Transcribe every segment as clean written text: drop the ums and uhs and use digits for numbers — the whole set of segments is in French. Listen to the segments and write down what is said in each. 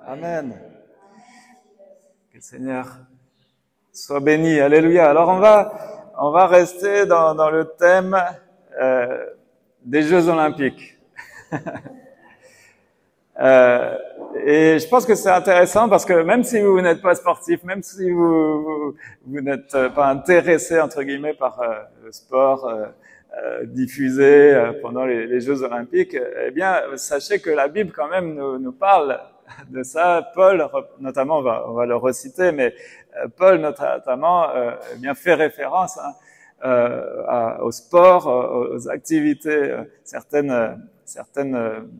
Amen. Que le Seigneur soit béni. Alléluia. Alors on va rester dans le thème des Jeux Olympiques. Et je pense que c'est intéressant parce que même si vous n'êtes pas sportif, même si vous n'êtes pas intéressé entre guillemets par le sport diffusé pendant les Jeux Olympiques, eh bien sachez que la Bible quand même nous parle de ça. Paul notamment, on va le reciter, mais Paul notamment eh bien fait référence au sport, aux activités, certaines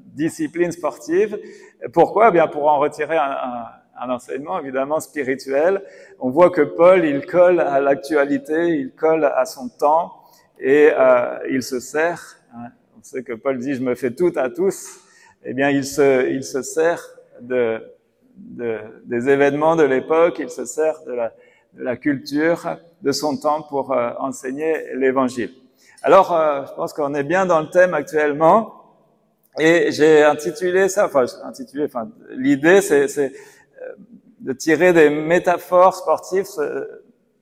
disciplines sportives. Pourquoi? Eh bien, pour en retirer un enseignement évidemment spirituel. On voit que Paul, il colle à l'actualité, il colle à son temps et il se sert. Hein. On sait que Paul dit « je me fais tout à tous ». Eh bien, il se sert des événements de l'époque, il se sert de la culture de son temps pour enseigner l'Évangile. Alors, je pense qu'on est bien dans le thème actuellement. Et j'ai intitulé ça, l'idée c'est de tirer des métaphores sportives,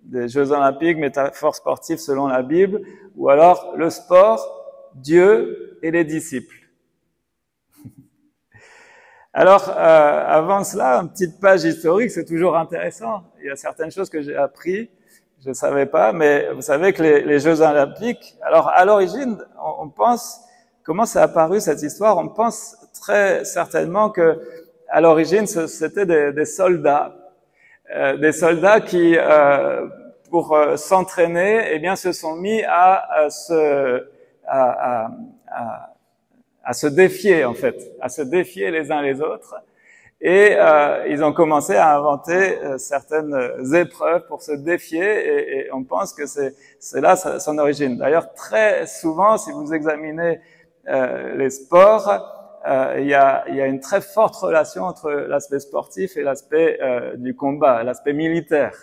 des Jeux Olympiques, métaphores sportives selon la Bible, ou alors le sport, Dieu et les disciples. Alors, avant cela, une petite page historique, c'est toujours intéressant. Il y a certaines choses que j'ai appris, je ne savais pas, mais vous savez que les Jeux Olympiques, alors à l'origine, on pense, comment c'est apparu cette histoire? On pense très certainement que à l'origine c'était des soldats qui pour s'entraîner, eh bien se sont mis à se défier en fait, à se défier les uns les autres. Et ils ont commencé à inventer certaines épreuves pour se défier, et on pense que c'est là son origine. D'ailleurs, très souvent, si vous examinez les sports, il y a une très forte relation entre l'aspect sportif et l'aspect du combat, l'aspect militaire.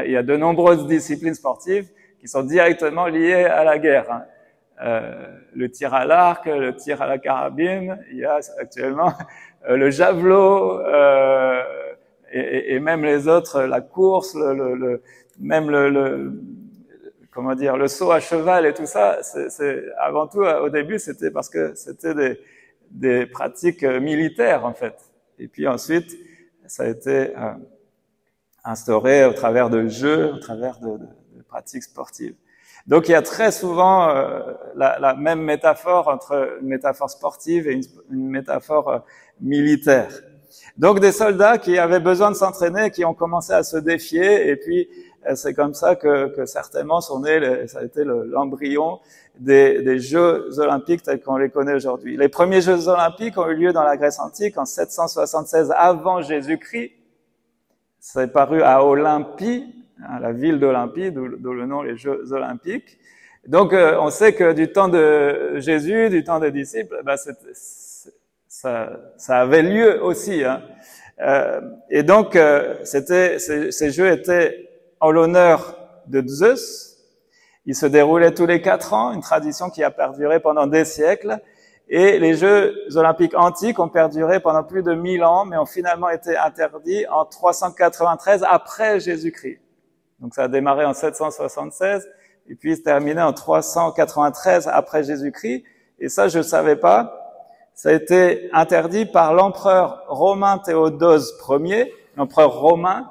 Il y a de nombreuses disciplines sportives qui sont directement liées à la guerre. Le tir à l'arc, le tir à la carabine, il y a actuellement le javelot et même les autres, la course, comment dire, le saut à cheval et tout ça. C'est avant tout, au début, c'était parce que c'était des pratiques militaires en fait. Et puis ensuite, ça a été instauré au travers de jeux, au travers de pratiques sportives. Donc il y a très souvent la même métaphore entre une métaphore sportive et une métaphore militaire. Donc des soldats qui avaient besoin de s'entraîner, qui ont commencé à se défier, et puis c'est comme ça que certainement sont nés, ça a été l'embryon des Jeux Olympiques tels qu'on les connaît aujourd'hui. Les premiers Jeux Olympiques ont eu lieu dans la Grèce antique en 776 avant Jésus-Christ. C'est paru à Olympie, la ville d'Olympie, d'où le nom les Jeux Olympiques. Donc on sait que du temps de Jésus, du temps des disciples, ça avait lieu aussi. Hein. Et donc ces Jeux étaient en l'honneur de Zeus. Ils se déroulaient tous les 4 ans, une tradition qui a perduré pendant des siècles. Et les Jeux Olympiques antiques ont perduré pendant plus de 1000 ans, mais ont finalement été interdits en 393 après Jésus-Christ. Donc ça a démarré en 776 et puis se terminé en 393 après Jésus-Christ. Et ça, je ne savais pas. Ça a été interdit par l'empereur romain Théodose Ier, l'empereur romain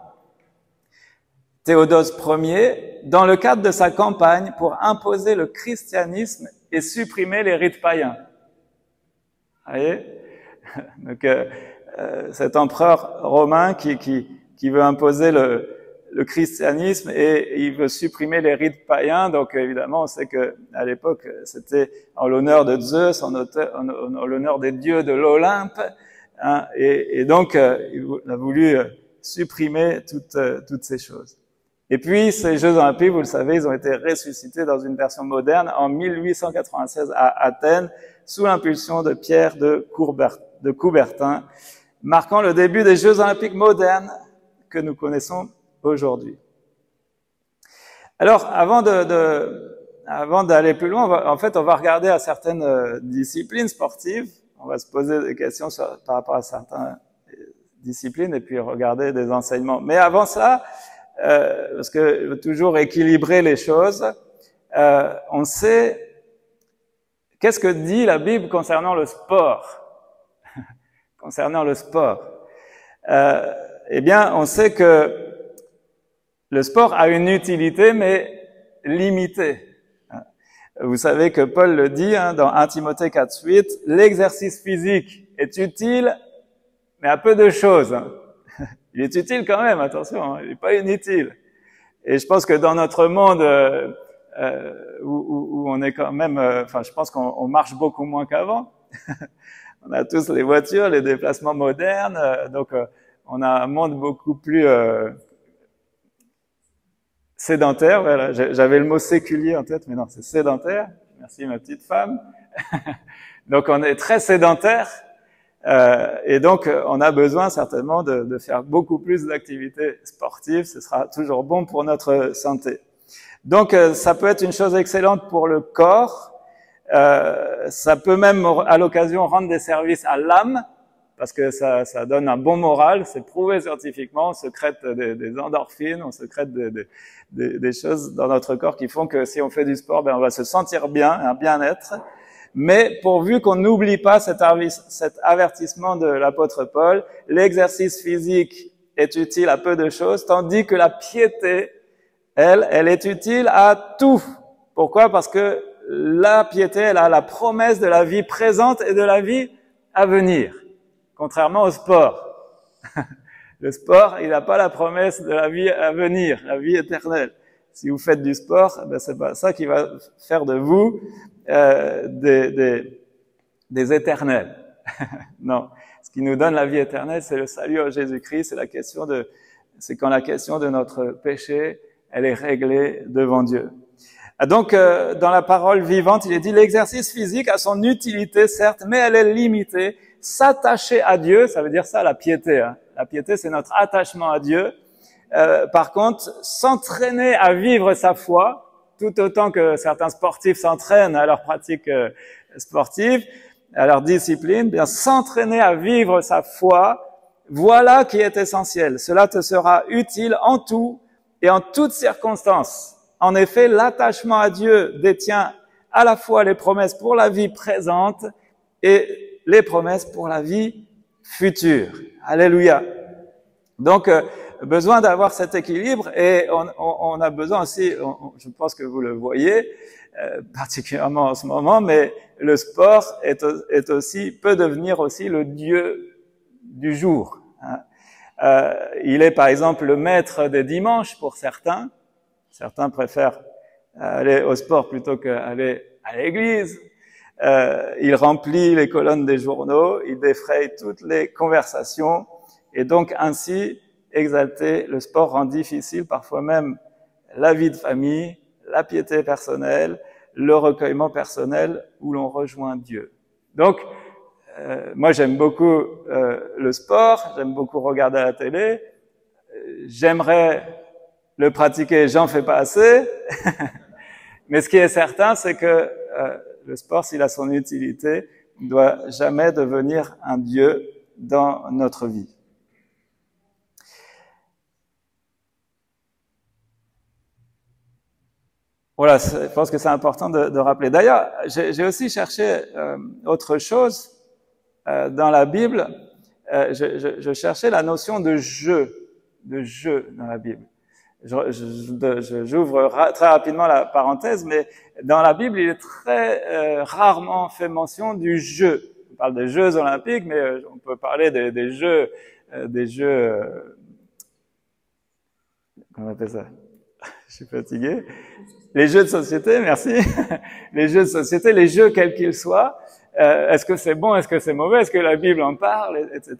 Théodose Ier, dans le cadre de sa campagne pour imposer le christianisme et supprimer les rites païens. Vous voyez? Donc cet empereur romain qui veut imposer le christianisme et il veut supprimer les rites païens. Donc évidemment, on sait que à l'époque, c'était en l'honneur de Zeus, en l'honneur des dieux de l'Olympe, hein, et donc il a voulu supprimer toutes ces choses. Et puis ces Jeux Olympiques, vous le savez, ils ont été ressuscités dans une version moderne en 1896 à Athènes, sous l'impulsion de Pierre de Coubertin, marquant le début des Jeux Olympiques modernes que nous connaissons aujourd'hui. Alors, avant d'aller plus loin, on va regarder à certaines disciplines sportives. On va se poser des questions par rapport à disciplines et puis regarder des enseignements. Mais avant cela, parce que toujours équilibrer les choses, on sait qu'est-ce que dit la Bible concernant le sport. Concernant le sport. Eh bien, on sait que le sport a une utilité, mais limitée. Vous savez que Paul le dit dans 1 Timothée 4:8, l'exercice physique est utile, mais à peu de choses. Il est utile quand même, attention, il n'est pas inutile. Et je pense que dans notre monde où on est quand même, je pense qu'on marche beaucoup moins qu'avant. On a tous les voitures, les déplacements modernes, donc on a un monde beaucoup plus sédentaire. Voilà, j'avais le mot séculier en tête, mais non, c'est sédentaire. Merci ma petite femme. Donc on est très sédentaire. Et donc, on a besoin certainement de faire beaucoup plus d'activités sportives. Ce sera toujours bon pour notre santé. Donc, ça peut être une chose excellente pour le corps. Ça peut même, à l'occasion, rendre des services à l'âme, parce que ça donne un bon moral. C'est prouvé scientifiquement. On sécrète des endorphines, on sécrète des choses dans notre corps qui font que si on fait du sport, on va se sentir bien, un bien-être. Mais pourvu qu'on n'oublie pas cet avertissement de l'apôtre Paul, l'exercice physique est utile à peu de choses, tandis que la piété, elle est utile à tout. Pourquoi? Parce que la piété, elle a la promesse de la vie présente et de la vie à venir, contrairement au sport. Le sport, il n'a pas la promesse de la vie à venir, la vie éternelle. Si vous faites du sport, c'est pas ça qui va faire de vous des éternels. Non. Ce qui nous donne la vie éternelle, c'est le salut en Jésus-Christ. C'est quand la question de notre péché, elle est réglée devant Dieu. Donc, dans la parole vivante, il est dit, l'exercice physique a son utilité, certes, mais elle est limitée. S'attacher à Dieu, ça veut dire ça, la piété. La piété, c'est notre attachement à Dieu. Par contre, s'entraîner à vivre sa foi, tout autant que certains sportifs s'entraînent à leur pratique sportive, à leur discipline, bien s'entraîner à vivre sa foi, voilà qui est essentiel. Cela te sera utile en tout et en toutes circonstances. En effet, l'attachement à Dieu détient à la fois les promesses pour la vie présente et les promesses pour la vie future. Alléluia. Donc, besoin d'avoir cet équilibre et on a besoin aussi, je pense que vous le voyez, particulièrement en ce moment, mais le sport peut devenir aussi le dieu du jour. Il est par exemple le maître des dimanches pour certains. Certains préfèrent aller au sport plutôt qu'aller à l'église. Il remplit les colonnes des journaux, il défraye toutes les conversations et donc ainsi exalté, le sport rend difficile parfois même la vie de famille, la piété personnelle, le recueillement personnel où l'on rejoint Dieu. Donc, moi j'aime beaucoup le sport, j'aime beaucoup regarder la télé, j'aimerais le pratiquer, j'en fais pas assez, mais ce qui est certain, c'est que le sport, s'il a son utilité, ne doit jamais devenir un dieu dans notre vie. Voilà, je pense que c'est important de rappeler. D'ailleurs, j'ai aussi cherché autre chose dans la Bible. Je cherchais la notion de jeu dans la Bible. J'ouvre très rapidement la parenthèse, mais dans la Bible, il est très rarement fait mention du jeu. On parle des Jeux olympiques, mais on peut parler des jeux, comment on appelle ça? Je suis fatigué. Les jeux de société, merci. Les jeux de société, les jeux quels qu'ils soient. Est-ce que c'est bon, est-ce que c'est mauvais, est-ce que la Bible en parle, etc.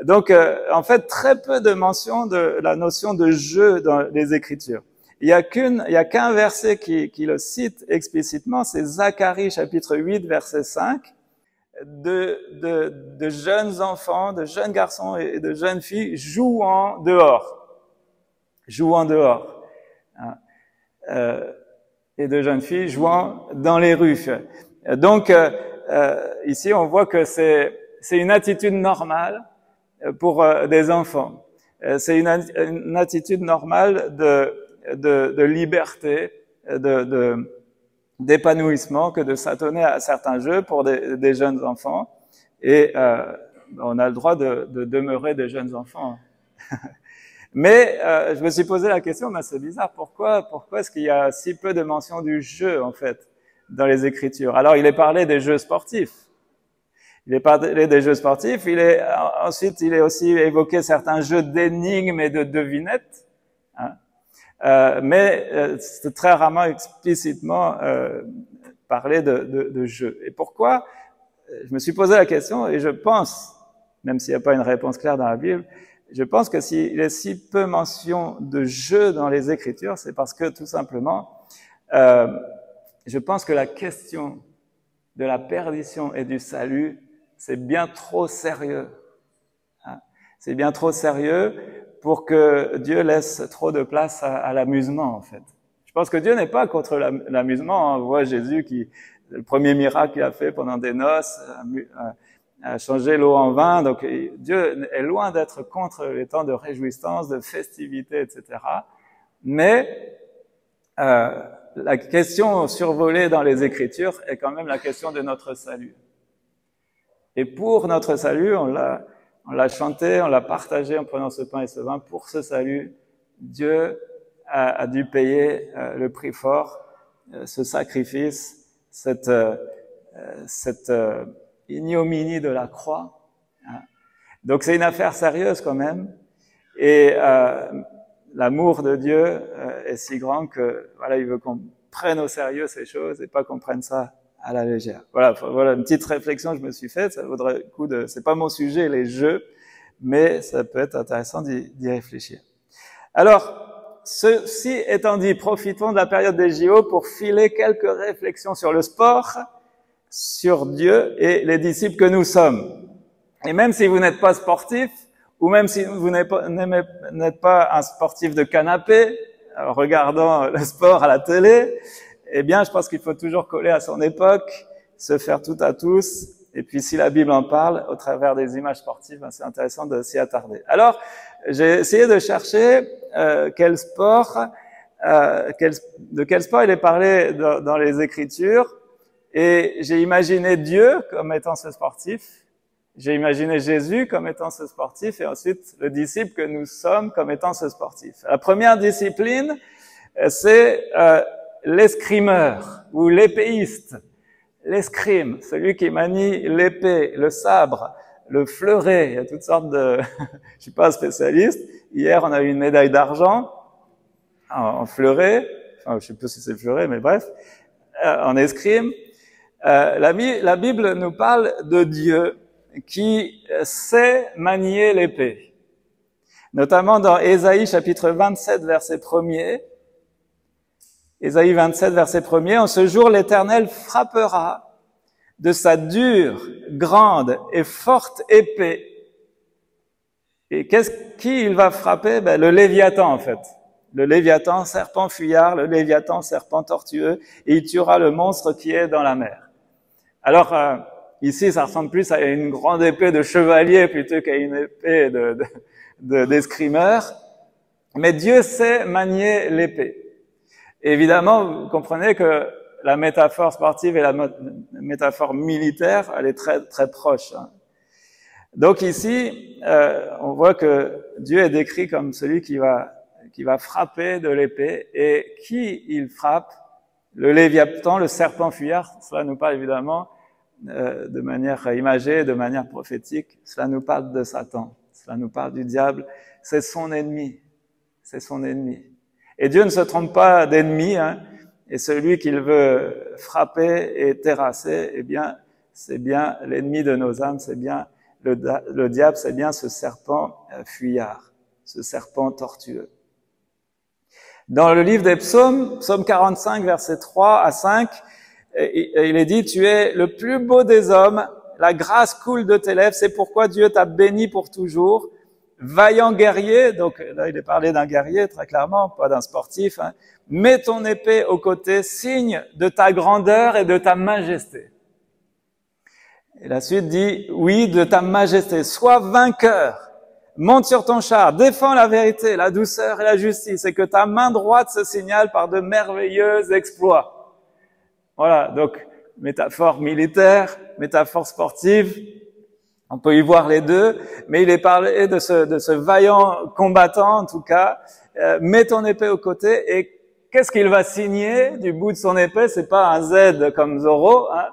Donc, en fait, très peu de mention de la notion de jeu dans les Écritures. Il y a qu'un verset qui le cite explicitement, c'est Zacharie chapitre 8, verset 5, de jeunes enfants, de jeunes garçons et de jeunes filles jouant dehors. Et de jeunes filles jouant dans les rues. Donc, ici, on voit que c'est une attitude normale pour des enfants. C'est une attitude normale de liberté, d'épanouissement que de s'adonner à certains jeux pour des jeunes enfants. Et on a le droit de demeurer des jeunes enfants. Mais je me suis posé la question, mais c'est bizarre, pourquoi est-ce qu'il y a si peu de mention du jeu, en fait, dans les Écritures? Alors, il est parlé des jeux sportifs. Ensuite, il est aussi évoqué certains jeux d'énigmes et de devinettes. Hein. Mais c'est très rarement explicitement parlé de jeux. Et pourquoi? Je me suis posé la question et je pense, même s'il n'y a pas une réponse claire dans la Bible, je pense que s'il y a si peu mention de jeux dans les Écritures, c'est parce que tout simplement, je pense que la question de la perdition et du salut, c'est bien trop sérieux. Hein? C'est bien trop sérieux pour que Dieu laisse trop de place à l'amusement, en fait. Je pense que Dieu n'est pas contre l'amusement. On voit Jésus le premier miracle qu'il a fait pendant des noces, a changé l'eau en vin. Donc Dieu est loin d'être contre les temps de réjouissance, de festivité, etc. Mais la question survolée dans les Écritures est quand même la question de notre salut. Et pour notre salut, on l'a chanté, on l'a partagé en prenant ce pain et ce vin. Pour ce salut, Dieu a dû payer le prix fort, ce sacrifice, cette ignominie de la croix. Hein. Donc c'est une affaire sérieuse quand même. Et l'amour de Dieu est si grand que voilà, il veut qu'on prenne au sérieux ces choses et pas qu'on prenne ça à la légère. Voilà une petite réflexion que je me suis faite. Ça vaudrait le coup c'est pas mon sujet, les jeux, mais ça peut être intéressant d'y réfléchir. Alors, ceci étant dit, profitons de la période des JO pour filer quelques réflexions sur le sport, sur Dieu et les disciples que nous sommes. Et même si vous n'êtes pas sportif, ou même si vous n'êtes pas un sportif de canapé, regardant le sport à la télé, eh bien, je pense qu'il faut toujours coller à son époque, se faire tout à tous. Et puis, si la Bible en parle, au travers des images sportives, ben, c'est intéressant de s'y attarder. Alors, j'ai essayé de chercher de quel sport il est parlé dans les Écritures. Et j'ai imaginé Dieu comme étant ce sportif. J'ai imaginé Jésus comme étant ce sportif. Et ensuite, le disciple que nous sommes comme étant ce sportif. La première discipline, c'est l'escrimeur ou l'épéiste. L'escrime, celui qui manie l'épée, le sabre, le fleuret. Il y a toutes sortes de... Je suis pas un spécialiste. Hier, on a eu une médaille d'argent en fleuret. Enfin, je sais pas si c'est fleuret, mais bref. En escrime. La Bible nous parle de Dieu qui sait manier l'épée. Notamment dans Ésaïe chapitre 27, verset 1er. Ésaïe 27, verset 1er. En ce jour, l'Éternel frappera de sa dure, grande et forte épée. Et qui il va frapper? Ben, le Léviathan, en fait. Le Léviathan, serpent fuyard, le Léviathan, serpent tortueux, et il tuera le monstre qui est dans la mer. Alors, ici, ça ressemble plus à une grande épée de chevalier plutôt qu'à une épée d'escrimeur. Mais Dieu sait manier l'épée. Évidemment, vous comprenez que la métaphore sportive et la métaphore militaire, elle est très, très proche. Hein. Donc ici, on voit que Dieu est décrit comme celui qui va frapper de l'épée. Et qui il frappe? Le Léviathan, le serpent fuyard. Cela nous parle évidemment de manière imagée, de manière prophétique. Cela nous parle de Satan. Cela nous parle du diable. C'est son ennemi. C'est son ennemi. Et Dieu ne se trompe pas d'ennemi, hein. Et celui qu'il veut frapper et terrasser, eh bien, c'est bien l'ennemi de nos âmes, c'est bien le diable, c'est bien ce serpent fuyard, ce serpent tortueux. Dans le livre des psaumes, psaume 45, versets 3 à 5, il est dit, tu es le plus beau des hommes, la grâce coule de tes lèvres, c'est pourquoi Dieu t'a béni pour toujours. Vaillant guerrier, donc là il est parlé d'un guerrier très clairement, pas d'un sportif, hein. Mets ton épée au côté, signe de ta grandeur et de ta majesté. Et la suite dit, oui, de ta majesté, sois vainqueur monte sur ton char, défends la vérité, la douceur et la justice, et que ta main droite se signale par de merveilleux exploits. Voilà, donc métaphore militaire, métaphore sportive, on peut y voir les deux, mais il est parlé de ce vaillant combattant, en tout cas. Mets ton épée au côté, et qu'est-ce qu'il va signer du bout de son épée? C'est pas un Z comme Zorro, hein,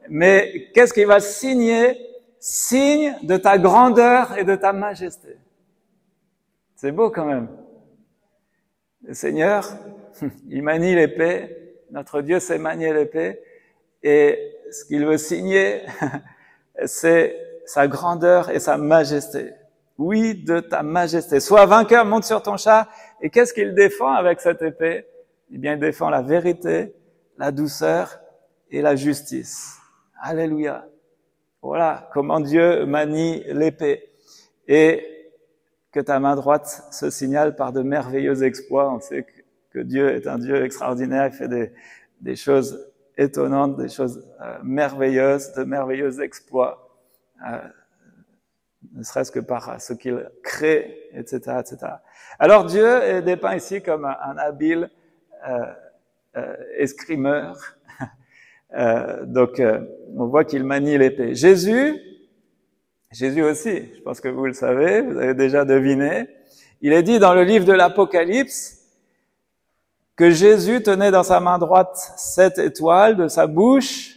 mais qu'est-ce qu'il va signer? Signe de ta grandeur et de ta majesté. C'est beau quand même. Le Seigneur, il manie l'épée, notre Dieu sait manier l'épée, et ce qu'il veut signer, c'est sa grandeur et sa majesté. Oui, de ta majesté. Sois vainqueur, monte sur ton char. Et qu'est-ce qu'il défend avec cette épée? Eh bien, il défend la vérité, la douceur et la justice. Alléluia. Voilà comment Dieu manie l'épée. Et que ta main droite se signale par de merveilleux exploits. On sait que Dieu est un Dieu extraordinaire. Il fait des choses étonnantes, des choses merveilleuses, de merveilleux exploits. Ne serait-ce que par ce qu'il crée, etc., etc. Alors Dieu est dépeint ici comme un habile escrimeur. Donc on voit qu'il manie l'épée. Jésus aussi, je pense que vous le savez, vous avez déjà deviné. Il est dit dans le livre de l'Apocalypse que Jésus tenait dans sa main droite 7 étoiles de sa bouche.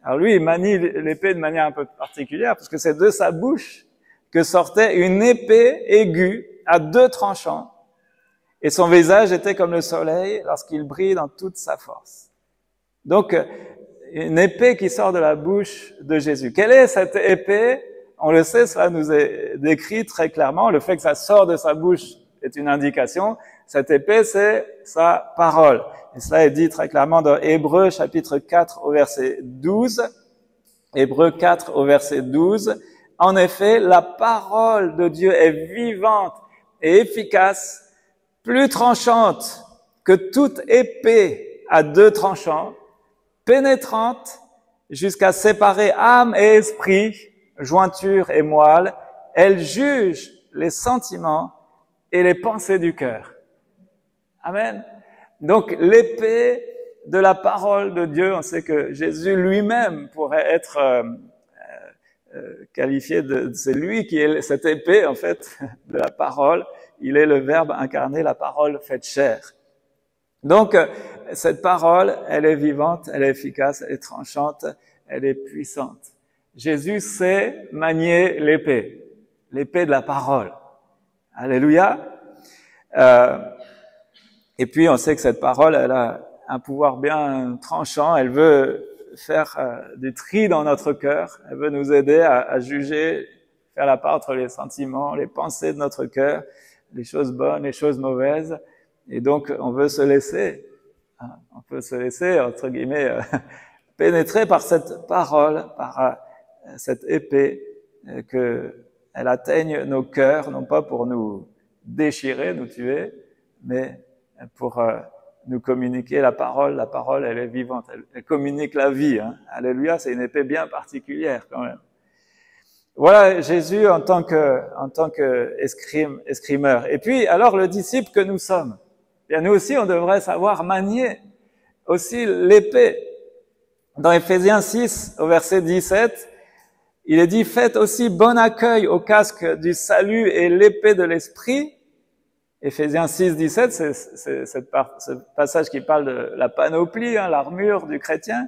Alors lui, il manie l'épée de manière un peu particulière, parce que c'est de sa bouche que sortait une épée aiguë à 2 tranchants, et son visage était comme le soleil lorsqu'il brille dans toute sa force. Donc, une épée qui sort de la bouche de Jésus. Quelle est cette épée? On le sait, cela nous est décrit très clairement. Le fait que ça sort de sa bouche est une indication. Cette épée, c'est sa parole. Et cela est dit très clairement dans Hébreux chapitre 4 au verset 12. Hébreux 4 au verset 12. En effet, la parole de Dieu est vivante et efficace, plus tranchante que toute épée à 2 tranchants, pénétrante jusqu'à séparer âme et esprit, jointure et moelle. Elle juge les sentiments et les pensées du cœur. Amen. Donc l'épée de la parole de Dieu, on sait que Jésus lui-même pourrait être qualifié c'est lui qui est cette épée en fait de la parole. Il est le Verbe incarné, la parole faite chair. Donc cette parole, elle est vivante, elle est efficace, elle est tranchante, elle est puissante. Jésus sait manier l'épée de la parole. Alléluia. Et puis on sait que cette parole, elle a un pouvoir bien tranchant. Elle veut faire du tri dans notre cœur. Elle veut nous aider à juger, faire la part entre les sentiments, les pensées de notre cœur, les choses bonnes, les choses mauvaises. Et donc, on veut se laisser, on peut se laisser, entre guillemets, pénétrer par cette parole, par cette épée, que elle atteigne nos cœurs, non pas pour nous déchirer, nous tuer, mais pour nous communiquer la parole. La parole, elle est vivante, elle communique la vie. Hein. Alléluia, c'est une épée bien particulière quand même. Voilà Jésus en tant que escrimeur. Et puis, alors le disciple que nous sommes, bien nous aussi, on devrait savoir manier aussi l'épée. Dans Éphésiens 6, au verset 17, il est dit « Faites aussi bon accueil au casque du salut et l'épée de l'esprit ». Éphésiens 6, 17, c'est ce passage qui parle de la panoplie, hein, l'armure du chrétien,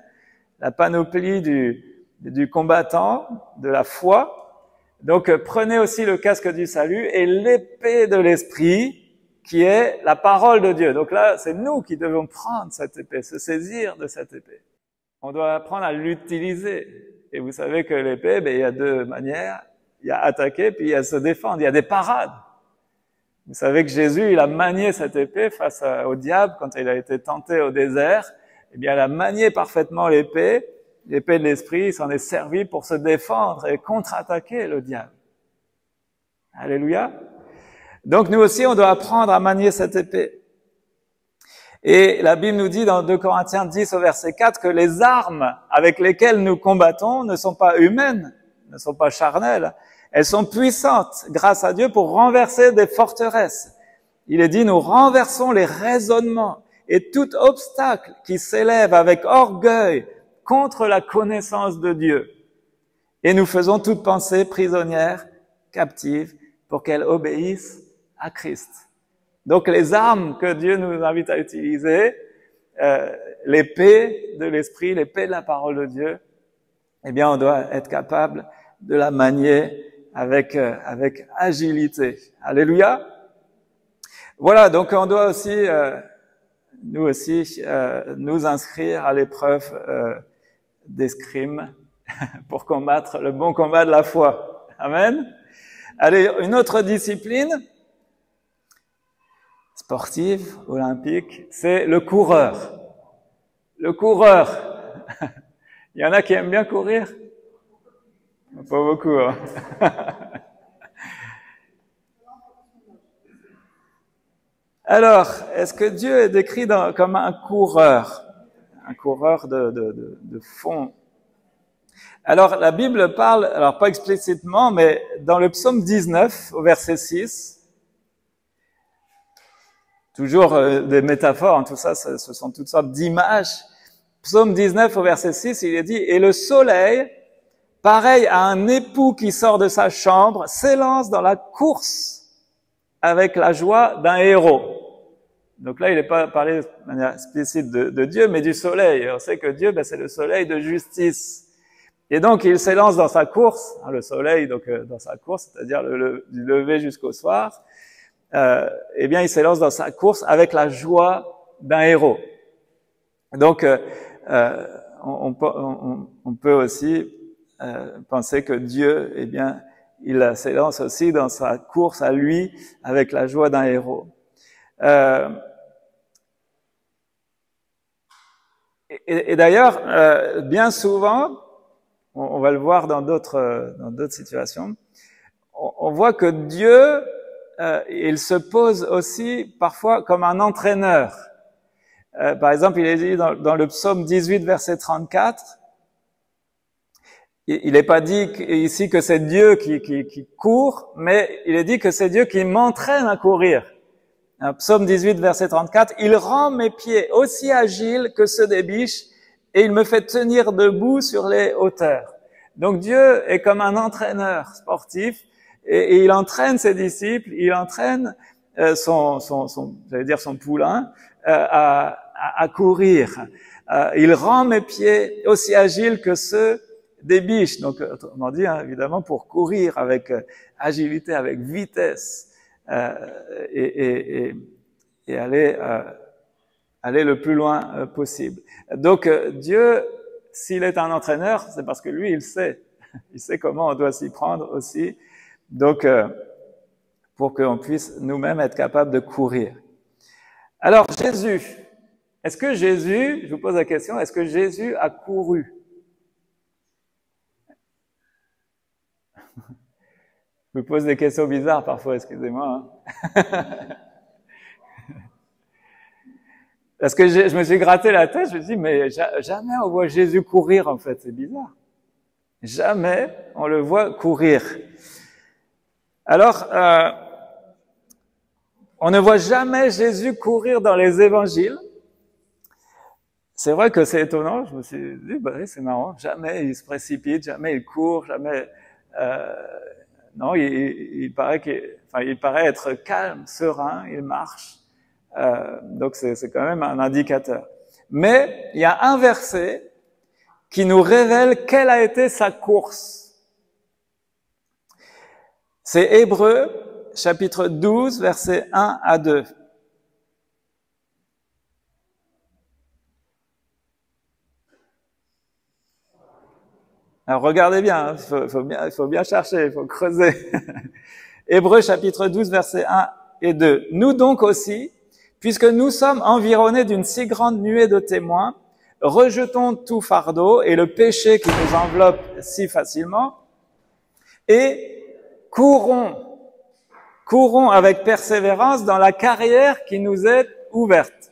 la panoplie du combattant, de la foi. Donc prenez aussi le casque du salut et l'épée de l'esprit, qui est la parole de Dieu. Donc là, c'est nous qui devons prendre cette épée, se saisir de cette épée. On doit apprendre à l'utiliser. Et vous savez que l'épée, il y a 2 manières. Il y a attaquer, puis il y a se défendre. Il y a des parades. Vous savez que Jésus, il a manié cette épée face au diable quand il a été tenté au désert. Eh bien, il a manié parfaitement l'épée de l'esprit. Il s'en est servi pour se défendre et contre-attaquer le diable. Alléluia. Donc nous aussi, on doit apprendre à manier cette épée. Et la Bible nous dit dans 2 Corinthiens 10 au verset 4 que les armes avec lesquelles nous combattons ne sont pas humaines, ne sont pas charnelles. Elles sont puissantes grâce à Dieu pour renverser des forteresses. Il est dit, nous renversons les raisonnements et tout obstacle qui s'élève avec orgueil contre la connaissance de Dieu. Et nous faisons toute pensée prisonnière, captive, pour qu'elle obéisse à Christ. Donc les armes que Dieu nous invite à utiliser, l'épée de l'esprit, l'épée de la parole de Dieu, eh bien on doit être capable de la manier avec agilité. Alléluia. Voilà, donc on doit aussi, nous aussi, nous inscrire à l'épreuve d'escrime pour combattre le bon combat de la foi. Amen. Allez, une autre discipline sportive, olympique, c'est le coureur. Le coureur. Il y en a qui aiment bien courir? Pas beaucoup, hein. Alors, est-ce que Dieu est décrit comme un coureur de fond? Alors, la Bible parle, alors pas explicitement, mais dans le psaume 19, au verset 6, toujours des métaphores, tout ça, ce sont toutes sortes d'images. Psaume 19, au verset 6, il est dit, « Et le soleil, pareil à un époux qui sort de sa chambre, s'élance dans la course avec la joie d'un héros. » Donc là, il n'est pas parlé de manière explicite de Dieu, mais du soleil. Et on sait que Dieu, c'est le soleil de justice. Et donc, il s'élance dans sa course, le soleil, donc dans sa course, c'est-à-dire du lever jusqu'au soir. Eh bien, il s'élance dans sa course avec la joie d'un héros. Donc, on peut aussi penser que Dieu, eh bien, il s'élance aussi dans sa course à lui avec la joie d'un héros. Et d'ailleurs, bien souvent, on va le voir dans d'autres situations, on voit que Dieu, il se pose aussi parfois comme un entraîneur. Par exemple, il est dit dans le psaume 18, verset 34, il n'est pas dit ici que c'est Dieu qui court, mais il est dit que c'est Dieu qui m'entraîne à courir. Psaume 18, verset 34, « Il rend mes pieds aussi agiles que ceux des biches, et il me fait tenir debout sur les hauteurs. » Donc Dieu est comme un entraîneur sportif, et il entraîne ses disciples, il entraîne son poulain à courir. Il rend mes pieds aussi agiles que ceux des biches. Donc, autrement dit, évidemment, pour courir avec agilité, avec vitesse, et aller le plus loin possible. Donc, Dieu, s'il est un entraîneur, c'est parce que lui, il sait comment on doit s'y prendre aussi. Donc, pour qu'on puisse nous-mêmes être capables de courir. Alors, Jésus, est-ce que Jésus, je vous pose la question, est-ce que Jésus a couru? Je vous pose des questions bizarres parfois, excusez-moi. Parce que je me suis gratté la tête, je me suis dit, mais jamais on voit Jésus courir en fait, c'est bizarre. Jamais on le voit courir. Alors, on ne voit jamais Jésus courir dans les évangiles. C'est vrai que c'est étonnant, je me suis dit, c'est marrant, jamais il se précipite, jamais il court, jamais... non, il paraît être calme, serein, il marche. Donc c'est quand même un indicateur. Mais il y a un verset qui nous révèle quelle a été sa course. C'est Hébreux, chapitre 12, versets 1 à 2. Alors regardez bien, il faut bien chercher, il faut creuser. Hébreux chapitre 12, versets 1 et 2. Nous donc aussi, puisque nous sommes environnés d'une si grande nuée de témoins, rejetons tout fardeau et le péché qui nous enveloppe si facilement, et courons avec persévérance dans la carrière qui nous est ouverte.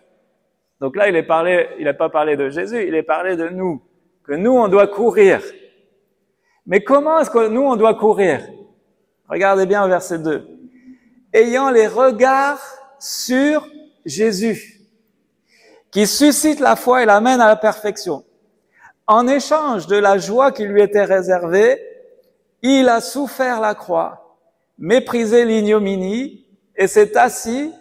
Donc là, il n'a pas parlé de Jésus, il est parlé de nous, que nous on doit courir. Mais comment est-ce que nous, on doit courir? Regardez bien au verset 2. Ayant les regards sur Jésus, qui suscite la foi et l'amène à la perfection. En échange de la joie qui lui était réservée, il a souffert la croix, méprisé l'ignominie et s'est assis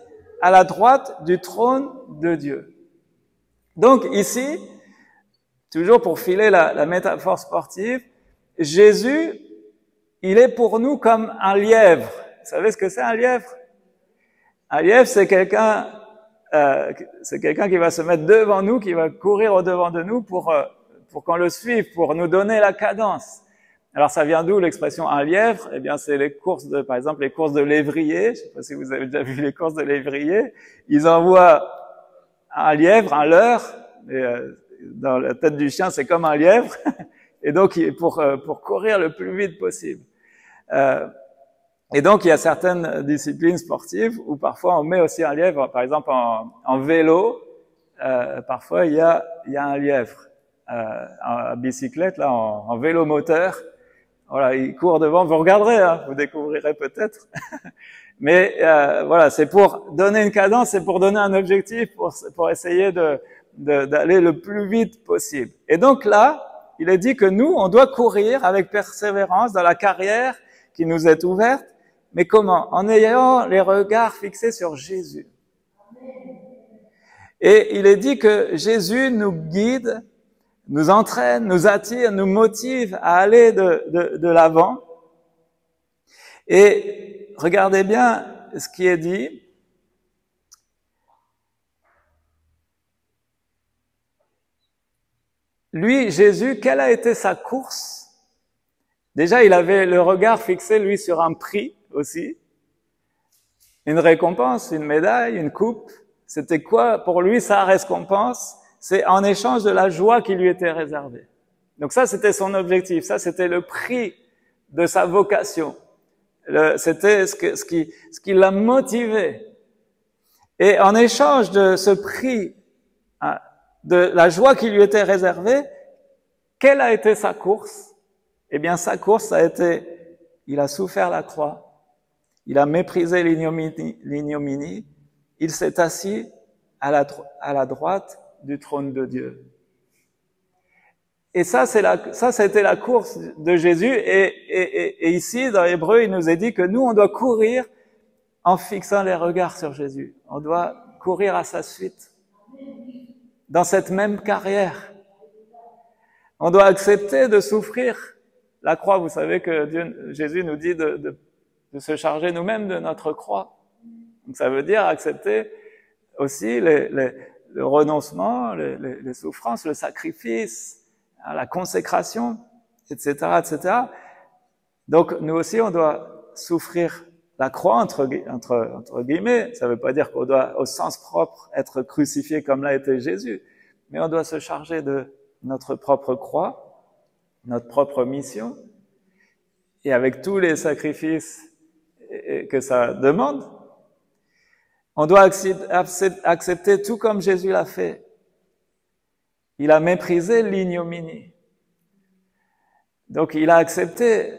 à la droite du trône de Dieu. Donc ici, toujours pour filer la métaphore sportive, Jésus, il est pour nous comme un lièvre. Vous savez ce que c'est un lièvre? Un lièvre, c'est quelqu'un qui va se mettre devant nous, qui va courir au devant de nous pour qu'on le suive, pour nous donner la cadence. Alors ça vient d'où l'expression un lièvre? Eh bien c'est les courses par exemple les courses de lévrier. Je ne sais pas si vous avez déjà vu les courses de lévrier. Ils envoient un lièvre, un leurre, et dans la tête du chien c'est comme un lièvre, et donc pour courir le plus vite possible. Et donc, il y a certaines disciplines sportives où parfois on met aussi un lièvre. Par exemple, en vélo, parfois il y a un lièvre. En bicyclette, là, en vélo moteur, voilà, il court devant. Vous regarderez, hein, vous découvrirez peut-être. Mais voilà, c'est pour donner une cadence, c'est pour donner un objectif, pour essayer d'aller le plus vite possible. Et donc là, il est dit que nous, on doit courir avec persévérance dans la carrière qui nous est ouverte. Mais comment? En ayant les regards fixés sur Jésus. Et il est dit que Jésus nous guide, nous entraîne, nous attire, nous motive à aller de l'avant. Et regardez bien ce qui est dit. Lui, Jésus, quelle a été sa course? Déjà, il avait le regard fixé, lui, sur un prix aussi. Une récompense, une médaille, une coupe. C'était quoi pour lui sa récompense? C'est en échange de la joie qui lui était réservée. Donc ça, c'était son objectif. Ça, c'était le prix de sa vocation. C'était ce qui l'a motivé. Et en échange de ce prix, de la joie qui lui était réservée, quelle a été sa course? Eh bien, sa course, ça a été, il a souffert la croix, il a méprisé l'ignominie, il s'est assis à la droite du trône de Dieu. Et ça, c'était la course de Jésus. Et ici, dans Hébreux, il nous est dit que nous, on doit courir en fixant les regards sur Jésus. On doit courir à sa suite, dans cette même carrière. On doit accepter de souffrir la croix. Vous savez que Jésus nous dit de se charger nous-mêmes de notre croix. Donc ça veut dire accepter aussi le renoncement, les souffrances, le sacrifice, la consécration, etc., etc. Donc nous aussi, on doit souffrir la croix entre guillemets. Ça ne veut pas dire qu'on doit, au sens propre, être crucifié comme l'a été Jésus, mais on doit se charger de notre propre croix, notre propre mission, et avec tous les sacrifices que ça demande, on doit accepter tout comme Jésus l'a fait. Il a méprisé l'ignominie. Donc il a accepté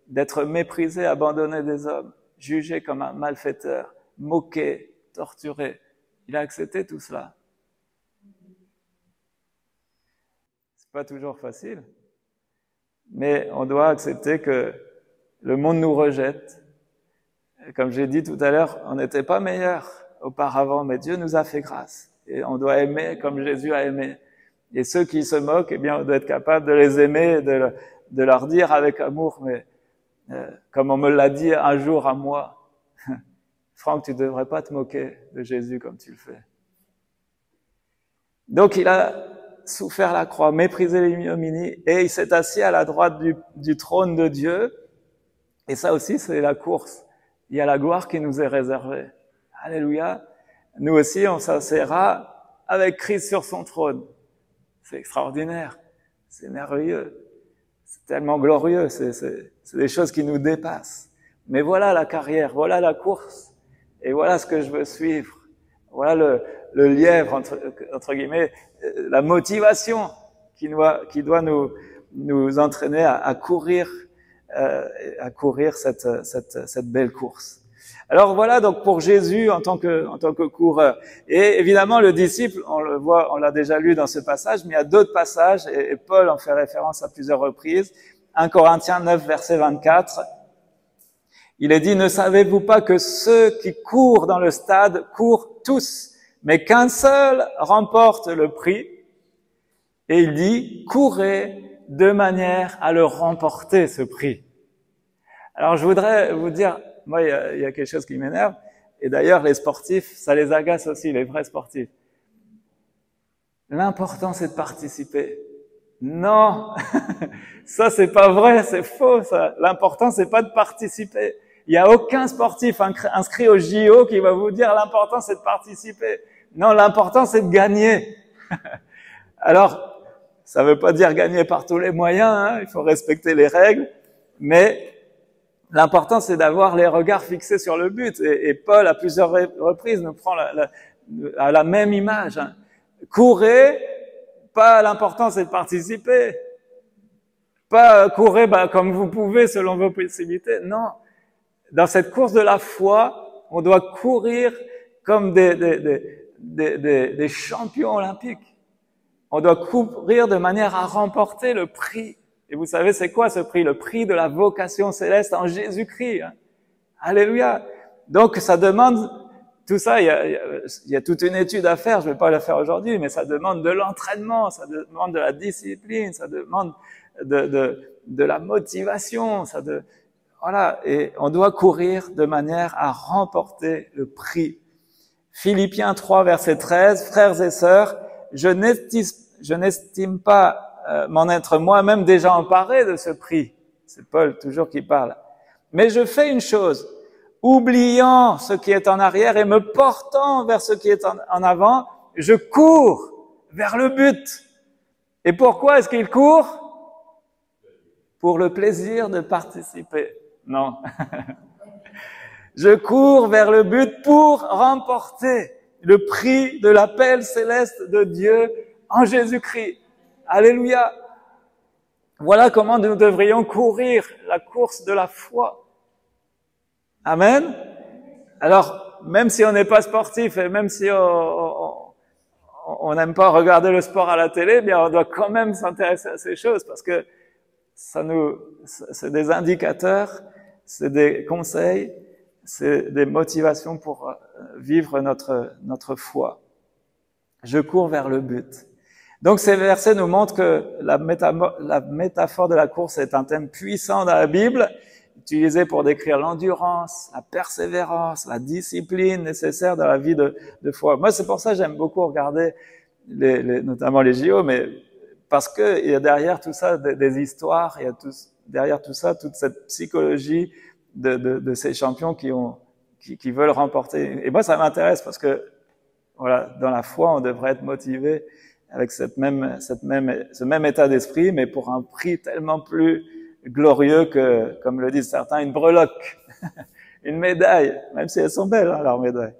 d'être méprisé, abandonné des hommes, jugé comme un malfaiteur, moqué, torturé. Il a accepté tout cela. C'est pas toujours facile, mais on doit accepter que le monde nous rejette. Comme j'ai dit tout à l'heure, on n'était pas meilleurs auparavant, mais Dieu nous a fait grâce. Et on doit aimer comme Jésus a aimé. Et ceux qui se moquent, eh bien, on doit être capable de les aimer, de leur dire avec amour, mais comme on me l'a dit un jour à moi, Franck, tu ne devrais pas te moquer de Jésus comme tu le fais. Donc il a souffert la croix, méprisé l'ignominie, et il s'est assis à la droite du trône de Dieu. Et ça aussi, c'est la course. Il y a la gloire qui nous est réservée. Alléluia. Nous aussi, on s'assiera avec Christ sur son trône. C'est extraordinaire. C'est merveilleux. C'est tellement glorieux. C'est des choses qui nous dépassent. Mais voilà la carrière, voilà la course. Et voilà ce que je veux suivre. Voilà le lièvre, entre guillemets, la motivation qui doit nous entraîner à courir à courir cette belle course. Alors voilà, donc pour Jésus en tant que coureur. Et évidemment, le disciple, on le voit, on l'a déjà lu dans ce passage, mais il y a d'autres passages, et Paul en fait référence à plusieurs reprises. 1 Corinthiens 9, verset 24. Il est dit, ne savez-vous pas que ceux qui courent dans le stade courent tous, mais qu'un seul remporte le prix? Et il dit, courez de manière à le remporter, ce prix. Alors je voudrais vous dire, moi il y a quelque chose qui m'énerve, et d'ailleurs les sportifs, ça les agace aussi, les vrais sportifs. L'important c'est de participer. Non, ça c'est pas vrai, c'est faux ça. L'important c'est pas de participer. Il y a aucun sportif inscrit au JO qui va vous dire l'important c'est de participer. Non, l'important c'est de gagner. Alors, ça veut pas dire gagner par tous les moyens, hein, il faut respecter les règles, mais l'important c'est d'avoir les regards fixés sur le but. Et Paul à plusieurs reprises nous prend à la même image. Hein. Courez, pas l'important c'est de participer. Pas courez comme vous pouvez selon vos possibilités. Non. Dans cette course de la foi, on doit courir comme des champions olympiques. On doit courir de manière à remporter le prix. Et vous savez, c'est quoi ce prix? Le prix de la vocation céleste en Jésus-Christ. Hein. Alléluia. Donc, ça demande tout ça. Il y a toute une étude à faire. Je ne vais pas la faire aujourd'hui, mais ça demande de l'entraînement, ça demande de la discipline, ça demande de la motivation, voilà, et on doit courir de manière à remporter le prix. Philippiens 3, verset 13, frères et sœurs, je n'estime pas m'en être moi-même déjà emparé de ce prix. C'est Paul toujours qui parle. Mais je fais une chose, oubliant ce qui est en arrière et me portant vers ce qui est en avant, je cours vers le but. Et pourquoi est-ce qu'il court? Pour le plaisir de participer. Non. Je cours vers le but pour remporter le prix de l'appel céleste de Dieu en Jésus-Christ. Alléluia. Voilà comment nous devrions courir la course de la foi. Amen. Alors, même si on n'est pas sportif et même si on n'aime pas regarder le sport à la télé, bien on doit quand même s'intéresser à ces choses parce que c'est des indicateurs, c'est des conseils, c'est des motivations pour vivre notre foi. Je cours vers le but. Donc ces versets nous montrent que la métaphore de la course est un thème puissant dans la Bible, utilisé pour décrire l'endurance, la persévérance, la discipline nécessaire dans la vie de foi. Moi, c'est pour ça que j'aime beaucoup regarder notamment les JO, mais parce que il y a derrière tout ça des histoires, il y a derrière tout ça toute cette psychologie de ces champions qui veulent remporter. Et moi, ça m'intéresse parce que voilà, dans la foi, on devrait être motivé avec ce même état d'esprit, mais pour un prix tellement plus glorieux que, comme le disent certains, une breloque, une médaille, même si elles sont belles, hein, leurs médailles.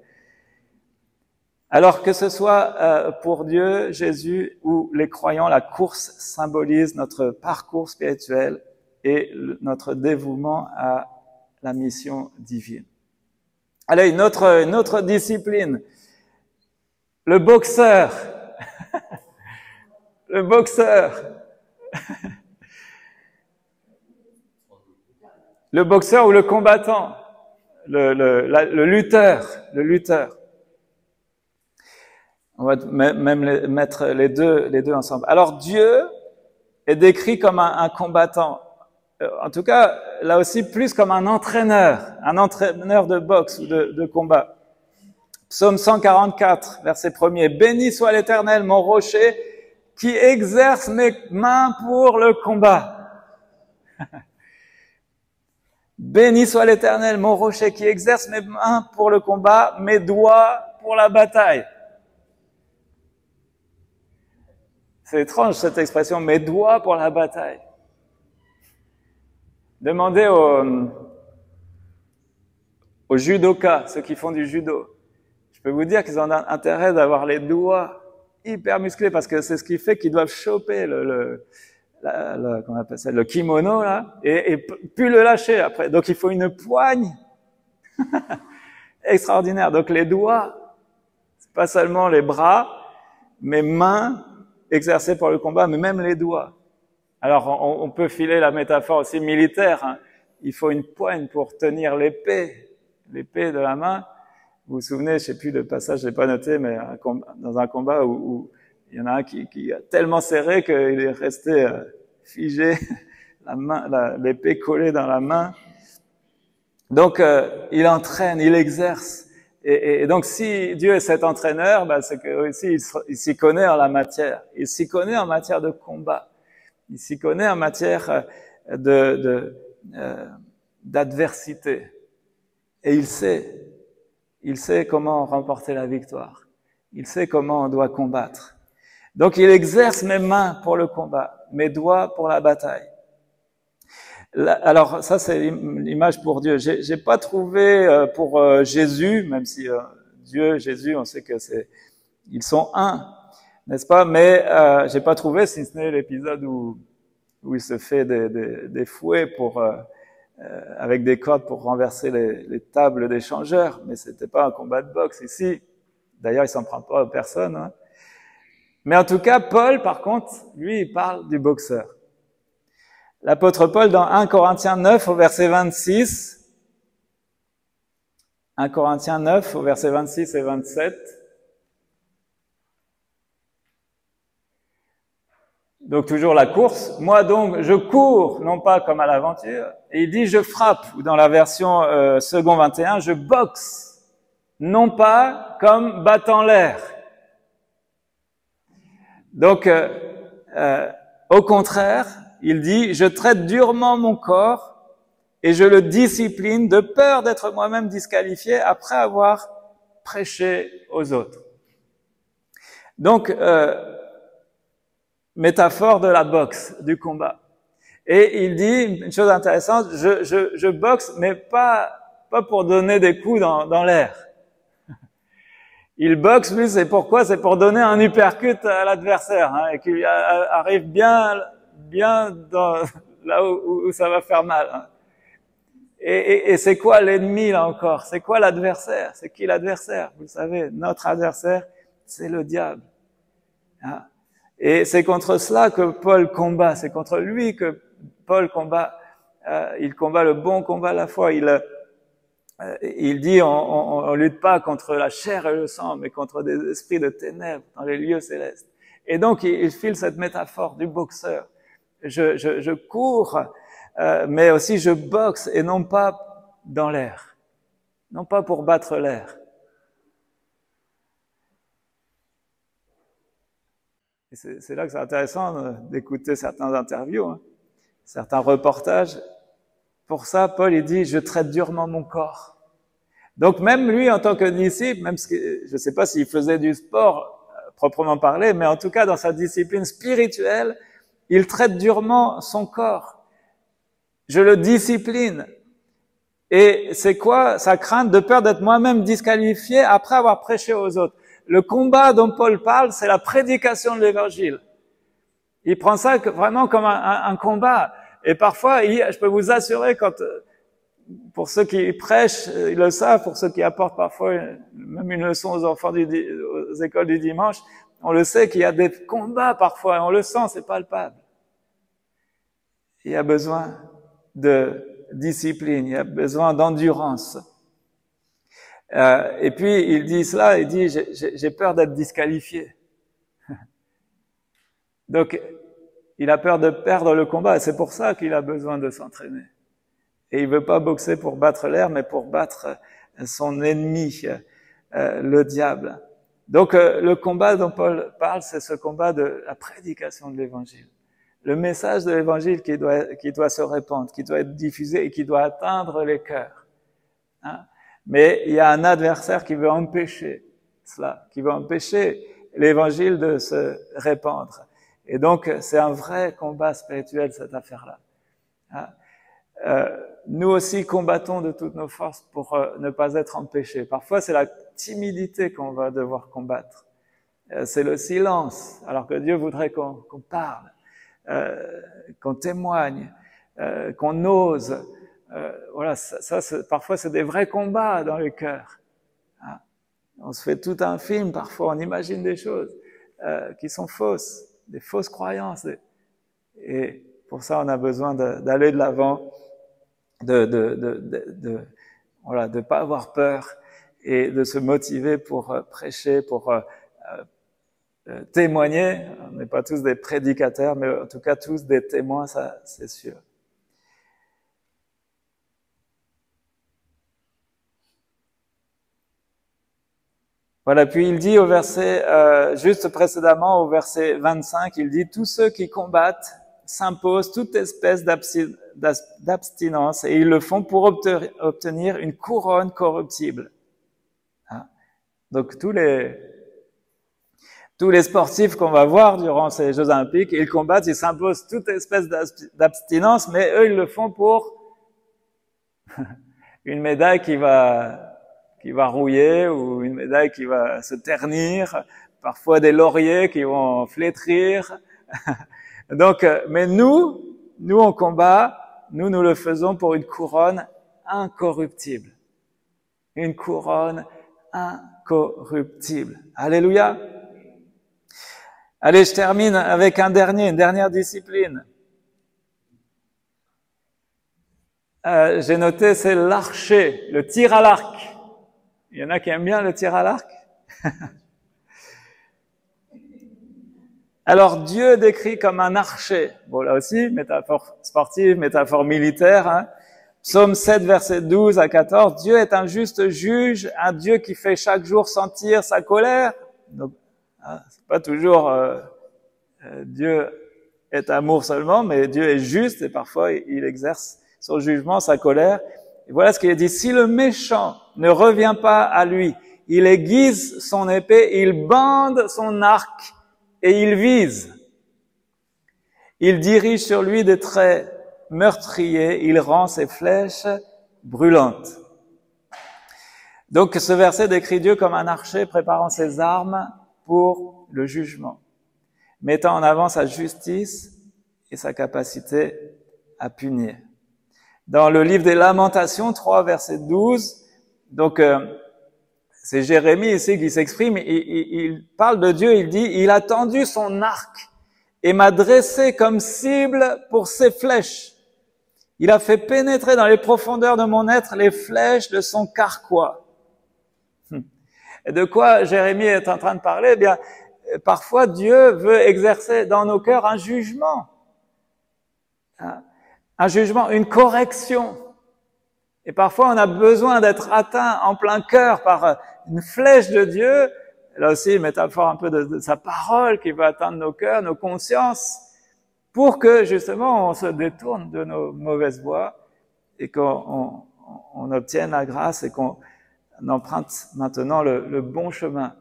Alors que ce soit pour Dieu, Jésus ou les croyants, la course symbolise notre parcours spirituel et notre dévouement à la mission divine. Allez, une autre discipline, le boxeur. Le boxeur. Le boxeur ou le combattant, le lutteur. On va même mettre les deux ensemble. Alors Dieu est décrit comme un combattant. En tout cas, là aussi plus comme un entraîneur de boxe ou de combat. Psaume 144, verset 1er. Béni soit l'Éternel, mon rocher, qui exerce mes mains pour le combat. Béni soit l'Éternel, mon rocher, qui exerce mes mains pour le combat, mes doigts pour la bataille. C'est étrange cette expression, mes doigts pour la bataille. Demandez aux judokas, ceux qui font du judo. Je peux vous dire qu'ils ont intérêt d'avoir les doigts hyper musclés parce que c'est ce qui fait qu'ils doivent choper comment on appelle ça, le kimono là, et plus le lâcher après. Donc il faut une poigne extraordinaire. Donc les doigts, c'est pas seulement les bras, mais mains exercées pour le combat, mais même les doigts. Alors on peut filer la métaphore aussi militaire. Hein. Il faut une poigne pour tenir l'épée de la main. Vous vous souvenez, je sais plus le passage, je l'ai pas noté, mais dans un combat où il y en a un qui a tellement serré qu'il est resté figé, l'épée collée dans la main. Donc il entraîne, il exerce. Et donc si Dieu est cet entraîneur, c'est que aussi il s'y connaît en la matière. Il s'y connaît en matière de combat. Il s'y connaît en matière d'adversité. Et il sait comment remporter la victoire. Il sait comment on doit combattre. Donc il exerce mes mains pour le combat, mes doigts pour la bataille. Alors ça c'est l'image pour Dieu. J'ai pas trouvé pour Jésus, même si Dieu, Jésus, on sait que ils sont un, n'est-ce pas? Mais j'ai pas trouvé, si ce n'est l'épisode où il se fait des fouets avec des cordes pour renverser les tables des changeurs, mais c'était pas un combat de boxe ici. D'ailleurs, il s'en prend pas à personne. Hein. Mais en tout cas, Paul, par contre, lui, il parle du boxeur. L'apôtre Paul, dans 1 Corinthiens 9, au verset 26, 1 Corinthiens 9, au verset 26 et 27, donc toujours la course. Moi donc, je cours, non pas comme à l'aventure. Et il dit, je frappe, ou dans la version second 21, je boxe, non pas comme battant l'air. Donc, au contraire, il dit, je traite durement mon corps et je le discipline de peur d'être moi-même disqualifié après avoir prêché aux autres. Donc, métaphore de la boxe, du combat. Et il dit une chose intéressante, je boxe, mais pas pour donner des coups dans l'air. Il boxe, lui, c'est pourquoi? C'est pour donner un uppercut à l'adversaire, hein, et qu'il arrive bien là où ça va faire mal. Hein. Et c'est quoi l'ennemi, là encore? C'est quoi l'adversaire? C'est qui l'adversaire? Vous le savez, notre adversaire, c'est le diable. Hein. Et c'est contre cela que Paul combat, c'est contre lui que Paul combat. Il combat le bon combat à la foi. Il dit, on lutte pas contre la chair et le sang, mais contre des esprits de ténèbres dans les lieux célestes. Et donc, il file cette métaphore du boxeur. Je cours, mais aussi je boxe, et non pas dans l'air. Non pas pour battre l'air. Et c'est là que c'est intéressant d'écouter certaines interviews, hein, certains reportages. Pour ça, Paul, il dit, je traite durement mon corps. Donc même lui, en tant que disciple, même je ne sais pas s'il faisait du sport proprement parlé, mais en tout cas, dans sa discipline spirituelle, il traite durement son corps. Je le discipline. Et c'est quoi sa crainte? De peur d'être moi-même disqualifié après avoir prêché aux autres. Le combat dont Paul parle, c'est la prédication de l'évangile. Il prend ça vraiment comme un combat. Et parfois, je peux vous assurer, pour ceux qui prêchent, ils le savent, pour ceux qui apportent parfois même une leçon aux enfants aux écoles du dimanche, on le sait qu'il y a des combats parfois, on le sent, c'est palpable. Il y a besoin de discipline, il y a besoin d'endurance. Et puis il dit cela, il dit j'ai peur d'être disqualifié. Donc il a peur de perdre le combat, et c'est pour ça qu'il a besoin de s'entraîner. Et il veut pas boxer pour battre l'air, mais pour battre son ennemi, le diable. Donc le combat dont Paul parle, c'est ce combat de la prédication de l'évangile. Le message de l'évangile qui doit se répandre, qui doit être diffusé et qui doit atteindre les cœurs. Hein? Mais il y a un adversaire qui veut empêcher cela, qui veut empêcher l'évangile de se répandre. Et donc, c'est un vrai combat spirituel, cette affaire-là. Hein? Nous aussi combattons de toutes nos forces pour ne pas être empêchés. Parfois, c'est la timidité qu'on va devoir combattre. C'est le silence, alors que Dieu voudrait qu'on parle. qu'on témoigne, qu'on ose. Voilà, parfois c'est des vrais combats dans le cœur. Hein. On se fait tout un film, parfois on imagine des choses qui sont fausses, des fausses croyances. Et pour ça, on a besoin d'aller de l'avant, voilà, de pas avoir peur et de se motiver pour prêcher, pour témoigner. On n'est pas tous des prédicateurs, mais en tout cas tous des témoins, ça c'est sûr. Voilà, puis il dit au verset, juste précédemment, au verset 25, il dit « Tous ceux qui combattent s'imposent toute espèce d'abstinence et ils le font pour obtenir une couronne corruptible. » Hein? Donc tous les sportifs qu'on va voir durant ces Jeux Olympiques, ils combattent, ils s'imposent toute espèce d'abstinence, mais eux, ils le font pour une médaille qui va rouiller ou une médaille qui va se ternir, parfois des lauriers qui vont flétrir. Donc, mais nous on combat, nous le faisons pour une couronne incorruptible. Une couronne incorruptible. Alléluia. Allez, je termine avec une dernière discipline. J'ai noté, c'est l'archer, le tir à l'arc. Il y en a qui aiment bien le tir à l'arc. Alors Dieu décrit comme un archer. Bon, là aussi, métaphore sportive, métaphore militaire. Hein. Psaume 7, verset 12 à 14. Dieu est un juste juge, un Dieu qui fait chaque jour sentir sa colère. Donc, c'est pas toujours Dieu est amour seulement, mais Dieu est juste et parfois il exerce son jugement, sa colère. Et voilà ce qu'il est dit. Si le méchant ne revient pas à lui, il aiguise son épée, il bande son arc et il vise. Il dirige sur lui des traits meurtriers, il rend ses flèches brûlantes. Donc ce verset décrit Dieu comme un archer préparant ses armes pour le jugement, mettant en avant sa justice et sa capacité à punir. Dans le livre des Lamentations, 3, verset 12, donc c'est Jérémie ici qui s'exprime, il parle de Dieu, il dit « Il a tendu son arc et m'a dressé comme cible pour ses flèches. Il a fait pénétrer dans les profondeurs de mon être les flèches de son carquois. » Et de quoi Jérémie est en train de parler? Eh bien, parfois Dieu veut exercer dans nos cœurs un jugement. Un jugement, une correction. Et parfois, on a besoin d'être atteint en plein cœur par une flèche de Dieu. Là aussi, une métaphore un peu de sa parole qui va atteindre nos cœurs, nos consciences, pour que, justement, on se détourne de nos mauvaises voies et qu'on obtienne la grâce et qu'on emprunte maintenant le bon chemin,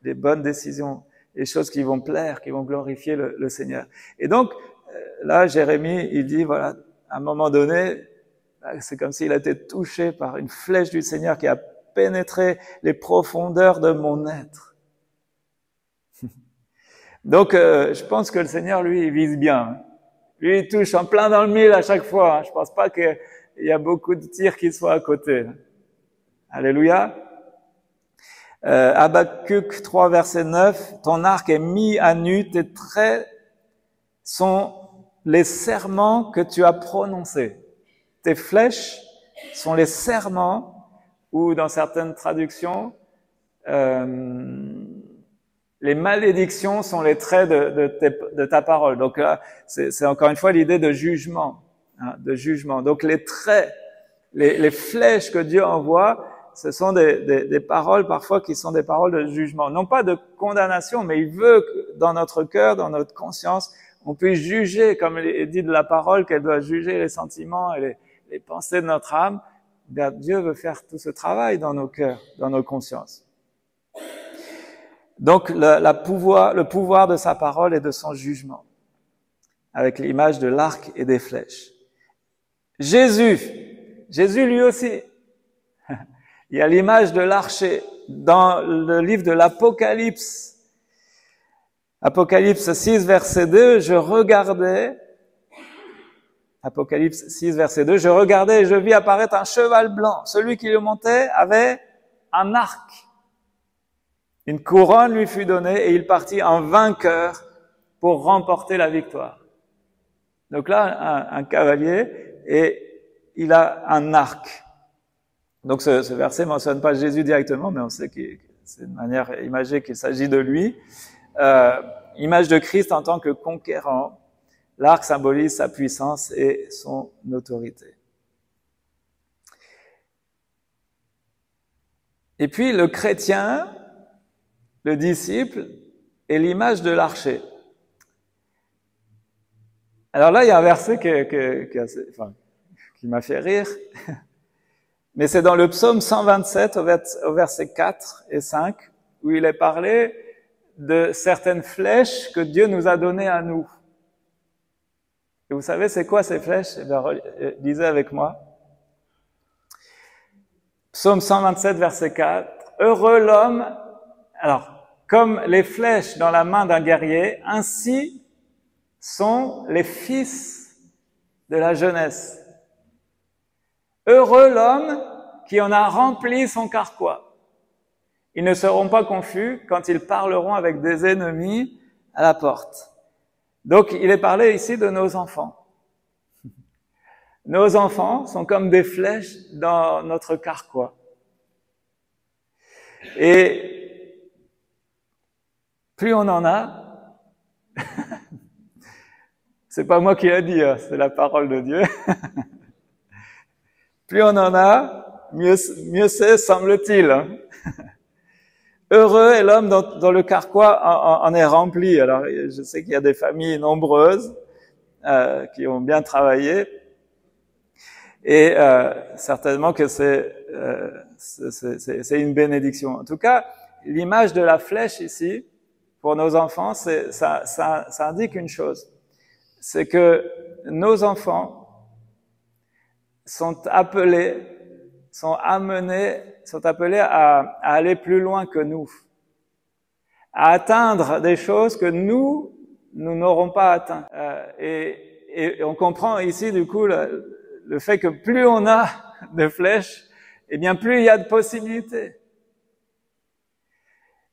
les bonnes décisions, les choses qui vont plaire, qui vont glorifier le Seigneur. Et donc, là, Jérémie, il dit, voilà, à un moment donné, c'est comme s'il a été touché par une flèche du Seigneur qui a pénétré les profondeurs de mon être. Donc, je pense que le Seigneur, lui, il vise bien. Lui, il touche en plein dans le mille à chaque fois. Je pense pas qu'il y a beaucoup de tirs qui soient à côté. Alléluia. Habakkuk 3, verset 9. Ton arc est mis à nu, tes traits sont les serments que tu as prononcés. Tes flèches sont les serments, ou dans certaines traductions, les malédictions sont les traits de ta parole. Donc là, c'est encore une fois l'idée de jugement, hein, de jugement. Donc les traits, les flèches que Dieu envoie, ce sont des paroles parfois qui sont des paroles de jugement. Non pas de condamnation, mais il veut que dans notre cœur, dans notre conscience, on puisse juger, comme il dit de la parole, qu'elle doit juger les sentiments et les pensées de notre âme. Bien, Dieu veut faire tout ce travail dans nos cœurs, dans nos consciences. Donc, le pouvoir de sa parole et de son jugement, avec l'image de l'arc et des flèches. Jésus lui aussi, il y a l'image de l'archer dans le livre de l'Apocalypse. Apocalypse 6, verset 2, je regardais, Apocalypse 6, verset 2, je regardais et je vis apparaître un cheval blanc. Celui qui le montait avait un arc. Une couronne lui fut donnée et il partit en vainqueur pour remporter la victoire. Donc là, un cavalier et il a un arc. Donc ce verset mentionne pas Jésus directement, mais on sait que c'est une manière imagée qu'il s'agit de lui. Image de Christ en tant que conquérant. L'arc symbolise sa puissance et son autorité. Et puis le chrétien, le disciple, est l'image de l'archer. Alors là, il y a un verset qui m'a fait rire, mais c'est dans le psaume 127 au verset 4 et 5, où il est parlé de certaines flèches que Dieu nous a données à nous. Et vous savez, c'est quoi ces flèches? Lisez avec moi. Psaume 127, verset 4. Heureux l'homme, alors, comme les flèches dans la main d'un guerrier, ainsi sont les fils de la jeunesse. Heureux l'homme qui en a rempli son carquois. Ils ne seront pas confus quand ils parleront avec des ennemis à la porte. Donc, il est parlé ici de nos enfants. Nos enfants sont comme des flèches dans notre carquois. Et plus on en a, c'est pas moi qui l'ai dit, c'est la parole de Dieu. Plus on en a, mieux c'est, semble-t-il. Heureux est l'homme dont le carquois en est rempli. Alors, je sais qu'il y a des familles nombreuses qui ont bien travaillé, et certainement que c'est une bénédiction. En tout cas, l'image de la flèche ici, pour nos enfants, ça indique une chose, c'est que nos enfants sont appelés à aller plus loin que nous, à atteindre des choses que nous n'aurons pas atteint. Et on comprend ici du coup le fait que plus on a de flèches, eh bien plus il y a de possibilités.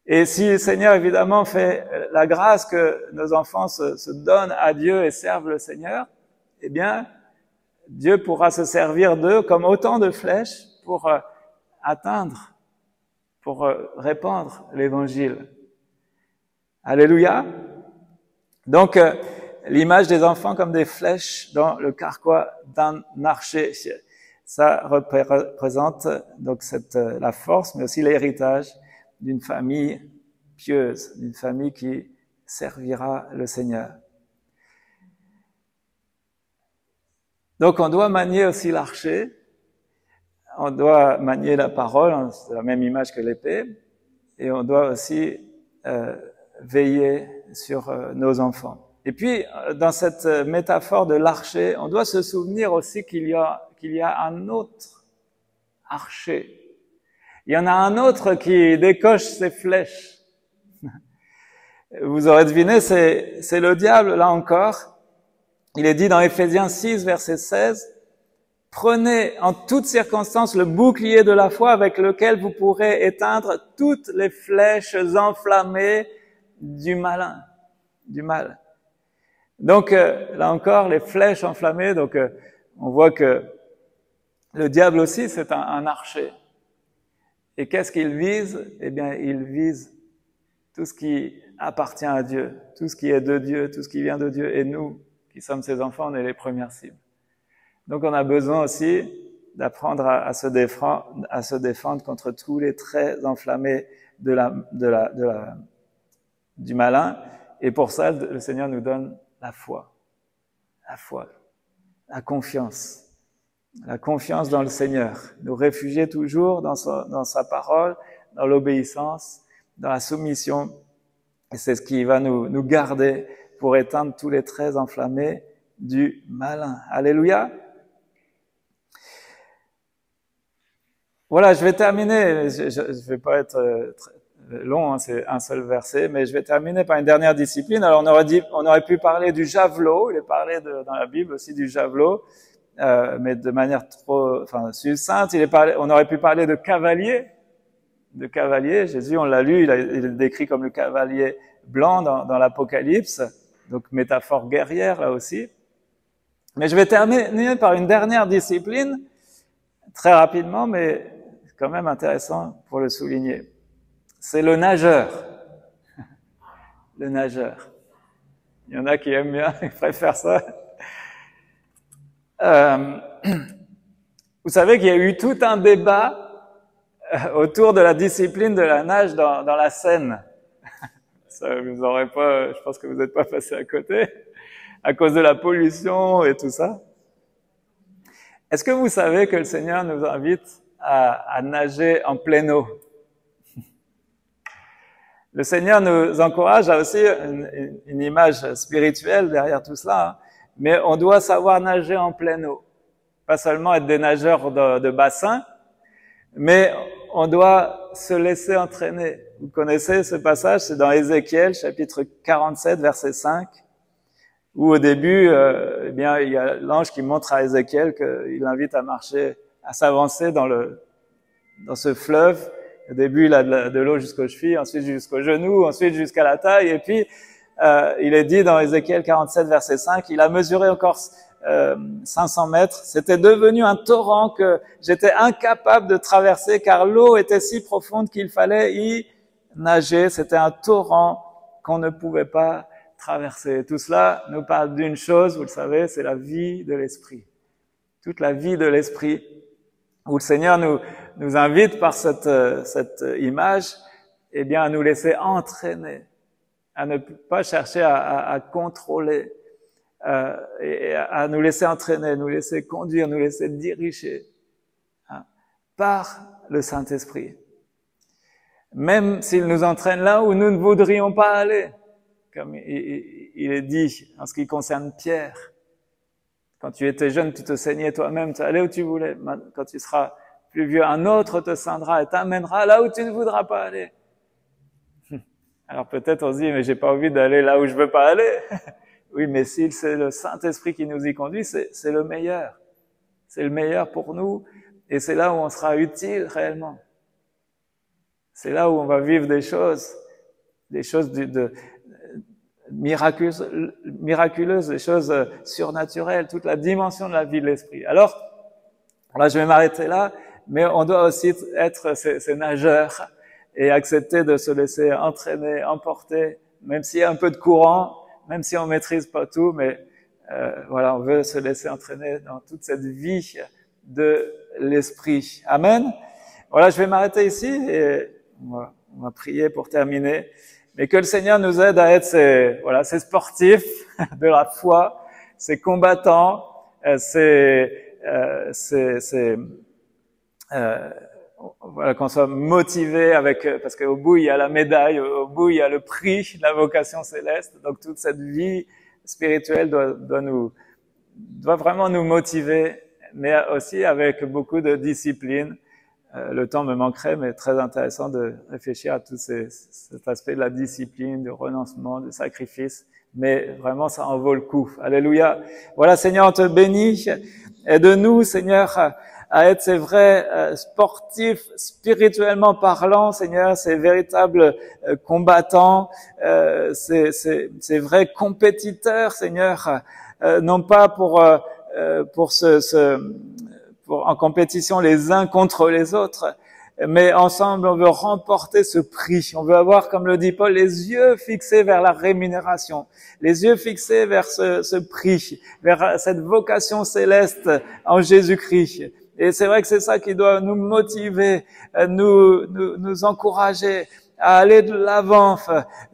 Et si le Seigneur évidemment fait la grâce que nos enfants se donnent à Dieu et servent le Seigneur, eh bien Dieu pourra se servir d'eux comme autant de flèches pour atteindre, pour répandre l'évangile. Alléluia. Donc, l'image des enfants comme des flèches dans le carquois d'un archer, ça représente donc la force, mais aussi l'héritage d'une famille pieuse, d'une famille qui servira le Seigneur. Donc, on doit manier aussi l'archer. On doit manier la parole, c'est la même image que l'épée, et on doit aussi veiller sur nos enfants. Et puis, dans cette métaphore de l'archer, on doit se souvenir aussi qu'il y a un autre archer. Il y en a un autre qui décoche ses flèches. Vous aurez deviné, c'est le diable, là encore. Il est dit dans Éphésiens 6, verset 16, « Prenez en toutes circonstances le bouclier de la foi avec lequel vous pourrez éteindre toutes les flèches enflammées du malin, du mal. » Donc, là encore, les flèches enflammées, donc on voit que le diable aussi, c'est un archer. Et qu'est-ce qu'il vise? Eh bien, il vise tout ce qui appartient à Dieu, tout ce qui est de Dieu, tout ce qui vient de Dieu. Et nous, qui sommes ses enfants, on est les premières cibles. Donc, on a besoin aussi d'apprendre à se défendre contre tous les traits enflammés du malin. Et pour ça, le Seigneur nous donne la foi, la confiance dans le Seigneur. Nous réfugier toujours dans sa parole, dans l'obéissance, dans la soumission. Et c'est ce qui va nous garder pour éteindre tous les traits enflammés du malin. Alléluia. Voilà, je vais terminer. Je vais pas être long, hein, c'est un seul verset, mais je vais terminer par une dernière discipline. Alors on aurait pu parler du javelot, il est parlé dans la Bible aussi du javelot, mais de manière succincte. On aurait pu parler de cavalier. Jésus, on l'a lu, il est décrit comme le cavalier blanc dans l'Apocalypse, donc métaphore guerrière là aussi. Mais je vais terminer par une dernière discipline, très rapidement, mais quand même intéressant pour le souligner. C'est le nageur. Le nageur. Il y en a qui aiment bien, qui préfèrent ça. Vous savez qu'il y a eu tout un débat autour de la discipline de la nage dans la Seine. Ça, vous aurez pas, je pense que vous n'êtes pas passé à côté, à cause de la pollution et tout ça. Est-ce que vous savez que le Seigneur nous invite à nager en pleine eau? Le Seigneur nous encourage à aussi une image spirituelle derrière tout cela, hein, mais on doit savoir nager en pleine eau. Pas seulement être des nageurs de bassin, mais on doit se laisser entraîner. Vous connaissez ce passage, c'est dans Ézéchiel, chapitre 47, verset 5, où au début, eh bien, il y a l'ange qui montre à Ézéchiel qu'il l'invite à marcher, à s'avancer dans ce fleuve. Au début, il a de l'eau jusqu'aux chevilles, ensuite jusqu'aux genoux, ensuite jusqu'à la taille, et puis il est dit dans Ézéchiel 47, verset 5, il a mesuré encore 500 mètres. C'était devenu un torrent que j'étais incapable de traverser, car l'eau était si profonde qu'il fallait y nager. C'était un torrent qu'on ne pouvait pas traverser. Tout cela nous parle d'une chose, vous le savez, c'est la vie de l'esprit. Toute la vie de l'esprit, où le Seigneur nous invite par cette image, eh bien, à nous laisser entraîner, à ne pas chercher à contrôler, et à nous laisser entraîner, nous laisser conduire, nous laisser diriger, hein, par le Saint-Esprit. Même s'il nous entraîne là où nous ne voudrions pas aller, comme il est dit en ce qui concerne Pierre. Quand tu étais jeune, tu te saignais toi-même, tu allais où tu voulais. Quand tu seras plus vieux, un autre te ceindra et t'amènera là où tu ne voudras pas aller. Alors peut-être on se dit, mais j'ai pas envie d'aller là où je veux pas aller. Oui, mais si c'est le Saint-Esprit qui nous y conduit, c'est le meilleur. C'est le meilleur pour nous et c'est là où on sera utile réellement. C'est là où on va vivre des choses miraculeuses, des choses surnaturelles, toute la dimension de la vie de l'esprit. Alors, là, je vais m'arrêter là, mais on doit aussi être ces nageurs et accepter de se laisser entraîner, emporter, même s'il y a un peu de courant, même si on maîtrise pas tout, mais voilà, on veut se laisser entraîner dans toute cette vie de l'esprit. Amen. Voilà, je vais m'arrêter ici et on va prier pour terminer. Mais que le Seigneur nous aide à être ces sportifs de la foi, ces combattants, voilà, qu'on soit motivés parce qu'au bout il y a la médaille, au bout il y a le prix, la vocation céleste. Donc toute cette vie spirituelle doit vraiment nous motiver, mais aussi avec beaucoup de discipline. Le temps me manquerait, mais très intéressant de réfléchir à tout cet aspect de la discipline, du renoncement, du sacrifice. Mais vraiment, ça en vaut le coup. Alléluia. Voilà, Seigneur, on te bénit. Aide-nous, Seigneur, à être ces vrais sportifs, spirituellement parlant, Seigneur, ces véritables combattants, ces vrais compétiteurs, Seigneur, non pas en compétition les uns contre les autres, mais ensemble on veut remporter ce prix. On veut avoir, comme le dit Paul, les yeux fixés vers la rémunération, les yeux fixés vers ce prix, vers cette vocation céleste en Jésus-Christ. Et c'est vrai que c'est ça qui doit nous motiver, nous encourager à aller de l'avant,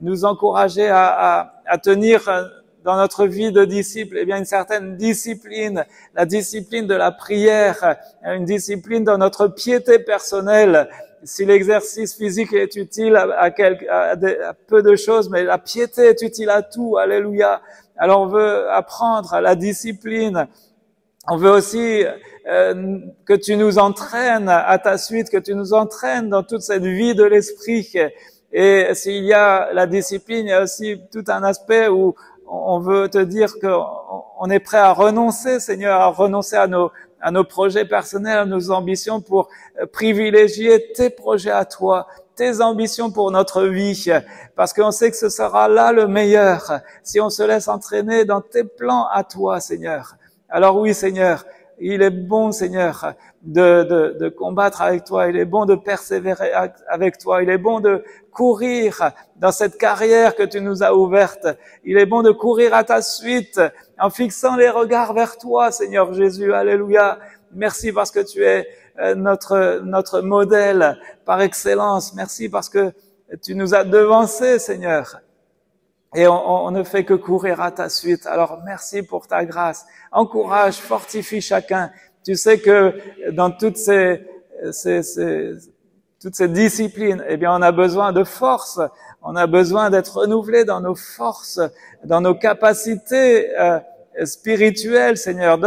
nous encourager à tenir dans notre vie de disciple, eh bien une certaine discipline, la discipline de la prière, une discipline dans notre piété personnelle. Si l'exercice physique est utile à peu de choses, mais la piété est utile à tout. Alléluia. Alors on veut apprendre à la discipline. On veut aussi que tu nous entraînes à ta suite, que tu nous entraînes dans toute cette vie de l'esprit. Et s'il y a la discipline, il y a aussi tout un aspect où on veut te dire qu'on est prêt à renoncer, Seigneur, à renoncer à nos projets personnels, à nos ambitions pour privilégier tes projets à toi, tes ambitions pour notre vie, parce qu'on sait que ce sera là le meilleur si on se laisse entraîner dans tes plans à toi, Seigneur. Alors oui, Seigneur, il est bon, Seigneur, de combattre avec toi. Il est bon de persévérer avec toi. Il est bon de courir dans cette carrière que tu nous as ouverte. Il est bon de courir à ta suite en fixant les regards vers toi, Seigneur Jésus. Alléluia. Merci parce que tu es notre modèle par excellence. Merci parce que tu nous as devancés, Seigneur. Et on ne fait que courir à ta suite. Alors merci pour ta grâce. Encourage, fortifie chacun. Tu sais que dans toutes ces disciplines, eh bien, on a besoin de force. On a besoin d'être renouvelé dans nos forces, dans nos capacités spirituelles, Seigneur.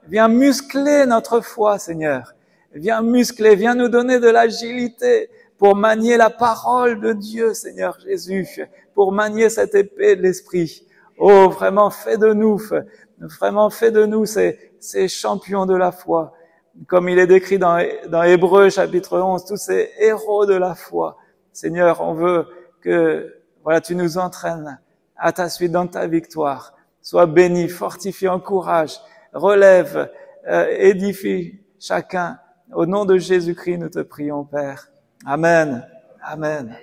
Viens muscler notre foi, Seigneur. Viens muscler, viens nous donner de l'agilité pour manier la parole de Dieu, Seigneur Jésus, pour manier cette épée de l'Esprit. Oh, vraiment, fais de nous ces champions de la foi. Comme il est décrit dans Hébreux chapitre 11, tous ces héros de la foi. Seigneur, on veut que, tu nous entraînes à ta suite dans ta victoire. Sois béni, fortifie, encourage, relève, édifie chacun. Au nom de Jésus-Christ, nous te prions, Père. Amen. Amen.